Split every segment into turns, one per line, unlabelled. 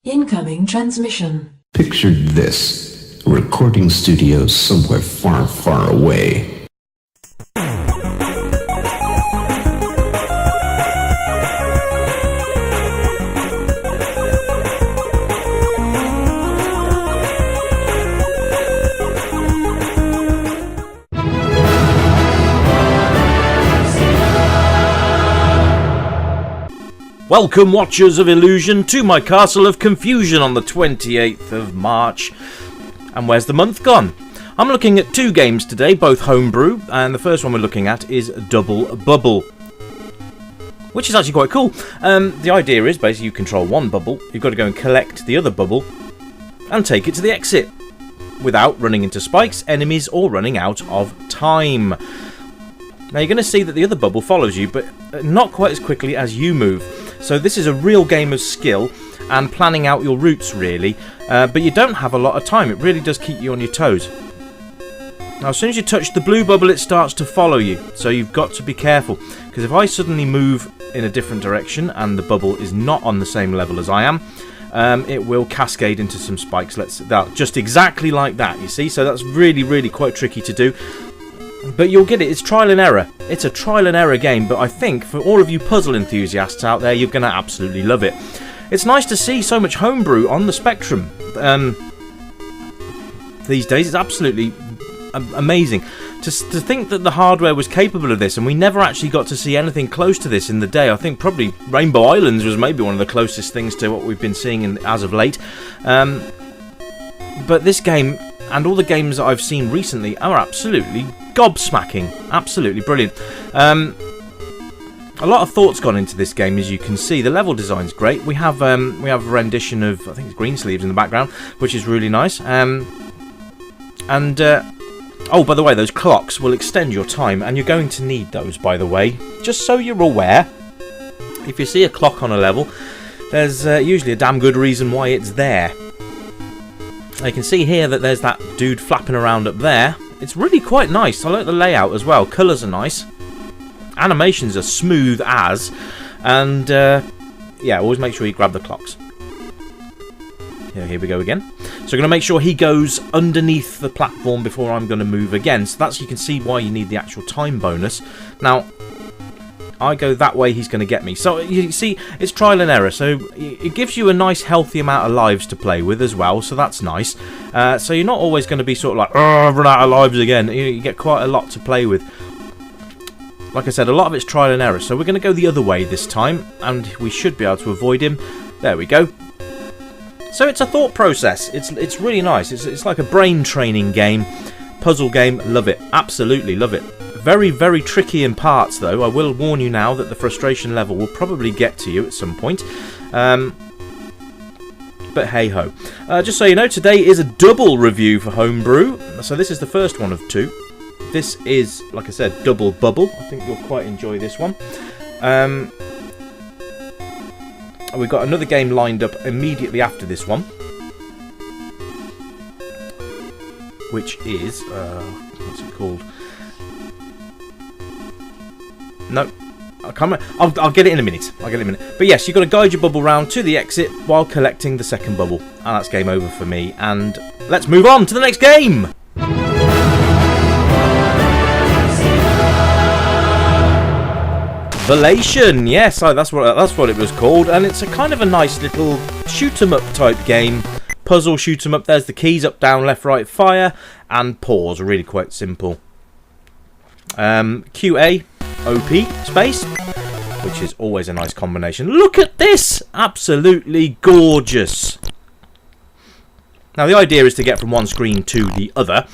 Incoming transmission.
Picture this. A recording studio somewhere far, far away.
Welcome, watchers of illusion, to my castle of confusion on the 28th of March. And where's the month gone? I'm looking at two games today, both homebrew, and the first one we're looking at is Double Bubble, which is actually quite cool. The idea is basically you control one bubble, you've got to go and collect the other bubble and take it to the exit without running into spikes, enemies, or running out of time. Now you're going to see that the other bubble follows you, but not quite as quickly as you move. So this is a real game of skill and planning out your routes, really. But you don't have a lot of time. It really does keep you on your toes. Now as soon as you touch the blue bubble, it starts to follow you. So you've got to be careful. Because if I suddenly move in a different direction and the bubble is not on the same level as I am, it will cascade into some spikes. Just exactly like that, you see. So that's really, really quite tricky to do. But you'll get it, it's trial and error. It's a trial and error game, but I think for all of you puzzle enthusiasts out there, you're going to absolutely love it. It's nice to see so much homebrew on the spectrum these days. It's absolutely amazing. To think that the hardware was capable of this, and we never actually got to see anything close to this in the day. I think probably Rainbow Islands was maybe one of the closest things to what we've been seeing as of late. But this game, and all the games that I've seen recently, are absolutely gobsmacking. Absolutely brilliant. A lot of thought's gone into this game, as you can see. The level design's great. We have a rendition of, I think it's Greensleeves in the background, which is really nice. Oh, by the way, those clocks will extend your time, and you're going to need those, by the way. Just so you're aware, if you see a clock on a level, there's usually a damn good reason why it's there. You can see here that there's that dude flapping around up there. It's really quite nice. I like the layout as well. Colours are nice. Animations are smooth as. And, yeah, always make sure you grab the clocks. Here we go again. So we're going to make sure he goes underneath the platform before I'm going to move again. So that's, you can see why you need the actual time bonus. Now, I go that way, he's going to get me. So you see, it's trial and error. So it gives you a nice healthy amount of lives to play with as well. So that's nice. So you're not always going to be sort of like, oh, I've run out of lives again. You get quite a lot to play with. Like I said, a lot of it's trial and error. So we're going to go the other way this time, and we should be able to avoid him. There we go. So it's a thought process. It's really nice. It's like a brain training game, puzzle game. Love it. Absolutely love it. Very, very tricky in parts, though. I will warn you now that the frustration level will probably get to you at some point. But hey-ho. Just so you know, today is a double review for Homebrew. So this is the first one of two. This is, like I said, Double Bubble. I think you'll quite enjoy this one. We've got another game lined up immediately after this one, which is... what's it called? No, I can't. I'll get it in a minute. But yes, you've got to guide your bubble round to the exit while collecting the second bubble, and that's game over for me. And let's move on to the next game. Vallation, yes, that's what it was called, and it's a kind of a nice little shoot 'em up type game, puzzle shoot 'em up. There's the keys: up, down, left, right, fire, and pause. Really quite simple. QA. OP space, which is always a nice combination. Look at this! Absolutely gorgeous. Now the idea is to get from one screen to the other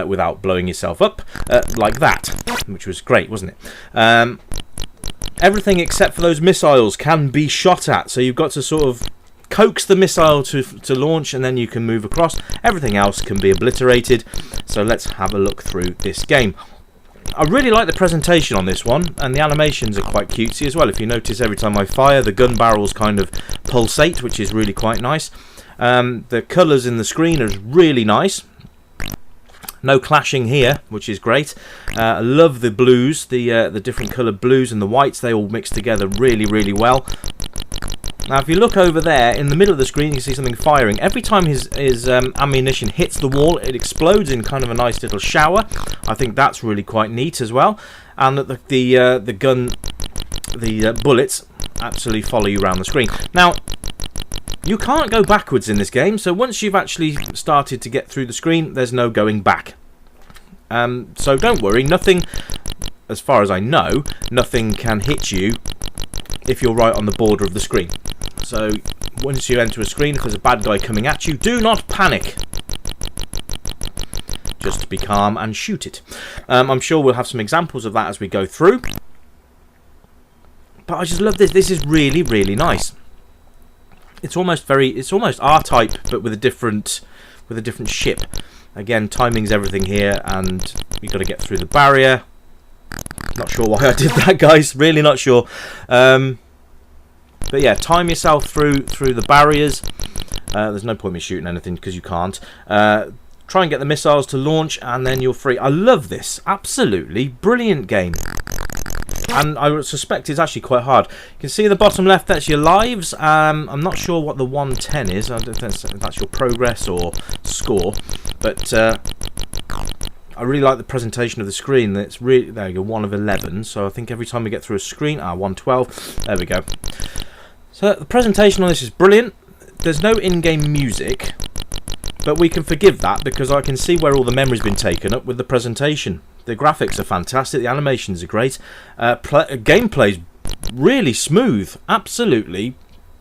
without blowing yourself up like that, which was great, wasn't it? Everything except for those missiles can be shot at, so you've got to sort of coax the missile to launch, and then you can move across. Everything else can be obliterated. So let's have a look through this game. I really like the presentation on this one, and the animations are quite cutesy as well. If you notice, every time I fire, the gun barrels kind of pulsate, which is really quite nice. The colours in the screen are really nice. No clashing here, which is great. I love the blues, the different coloured blues and the whites. They all mix together really, really well. Now, if you look over there, in the middle of the screen, you can see something firing. Every time his ammunition hits the wall, it explodes in kind of a nice little shower. I think that's really quite neat as well. And that the bullets absolutely follow you around the screen. Now, you can't go backwards in this game, so once you've actually started to get through the screen, there's no going back. So don't worry, nothing, as far as I know, nothing can hit you if you're right on the border of the screen. So once you enter a screen, if there's a bad guy coming at you, do not panic. Just be calm and shoot it. I'm sure we'll have some examples of that as we go through. But I just love this. This is really, really nice. It's almost R-Type, but with a different ship. Again, timing's everything here, and you've got to get through the barrier. Not sure why I did that, guys. Really not sure. But yeah, time yourself through the barriers. There's no point in me shooting anything because you can't. Try and get the missiles to launch, and then you're free. I love this. Absolutely brilliant game. And I suspect it's actually quite hard. You can see in the bottom left, that's your lives. I'm not sure what the 110 is. I don't know if that's your progress or score. But I really like the presentation of the screen. It's really, there you go, 1 of 11. So I think every time we get through a screen, 112. There we go. So the presentation on this is brilliant. There's no in-game music, but we can forgive that because I can see where all the memory's been taken up with the presentation. The graphics are fantastic, the animations are great, gameplay's really smooth, absolutely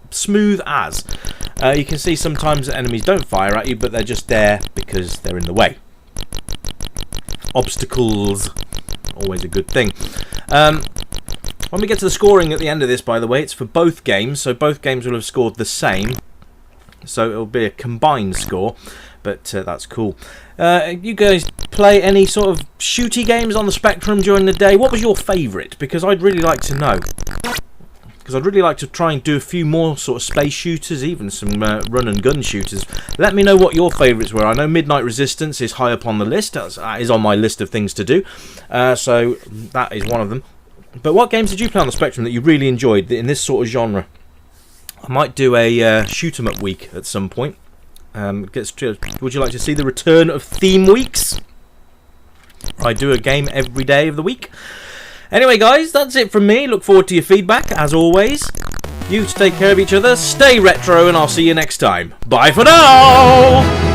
smooth as. You can see sometimes enemies don't fire at you, but they're just there because they're in the way. Obstacles, always a good thing. When we get to the scoring at the end of this, by the way, it's for both games, so both games will have scored the same. So it'll be a combined score, but that's cool. You guys play any sort of shooty games on the Spectrum during the day? What was your favourite? Because I'd really like to know. Because I'd really like to try and do a few more sort of space shooters, even some run and gun shooters. Let me know what your favourites were. I know Midnight Resistance is high up on the list. That is on my list of things to do. So that is one of them. But what games did you play on the Spectrum that you really enjoyed in this sort of genre? I might do a shoot 'em up week at some point. Would you like to see the return of theme weeks? I do a game every day of the week. Anyway, guys, that's it from me. Look forward to your feedback, as always. You take care of each other, stay retro, and I'll see you next time. Bye for now!